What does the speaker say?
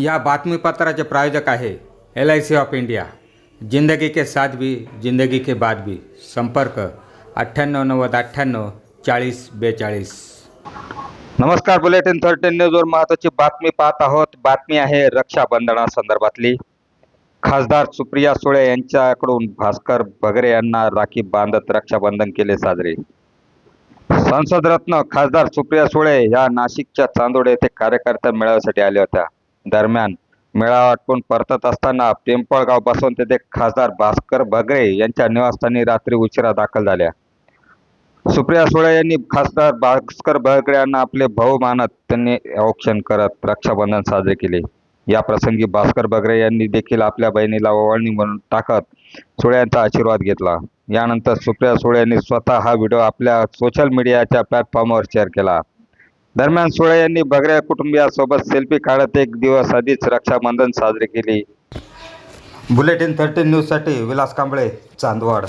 या बातमीपत्राचे प्रायोजक आहे LIC ऑफ इंडिया। जिंदगी के साथ भी जिंदगी के बाद भी। संपर्क 9890984042। नमस्कार, बुलेटिन 13 न्यूजवर महत्त्वाची बातमी पाहत आहोत। बातमी आहे रक्षाबंधनासंदर्भातली। खासदार सुप्रिया सुळे यांच्याकडून भास्कर बगरे यांना राखी बांधत रक्षाबंधन केले साजरे। संसद रत्न खासदार सुप्रिया सुळे या नाशिकच्या चांदोड येथे कार्यकर्ता मेळाव्यासाठी आल्या होत्या। दरम्यान मेळावा आटपून परतत असताना पिंपळगाव बसवंत येथे खासदार भास्कर बगरे यांच्या निवासस्थानी रात्री उशिरा दाखल झाल्या। सुप्रिया सुळे यांनी खासदार भास्कर बगरे यांना आपले भाऊ मानत त्यांनी औक्षण करत रक्षाबंधन साजरे केले। या प्रसंगी भास्कर बगरे यांनी देखील आपल्या बहिणीला ओवाळणी म्हणून टाकत सुळे यांचा आशीर्वाद घेतला। यानंतर सुप्रिया सुळे यांनी स्वतः हा व्हिडिओ आपल्या सोशल मीडियाच्या प्लॅटफॉर्मवर शेअर केला। दरम्यान सुळे यांनी बगरे कुटुंबियांसोबत सेल्फी काढत एक दिवस आधीच रक्षाबंधन साजरे केले। बुलेटिन 13 न्यूजसाठी विलास कांबळे, चांदवड।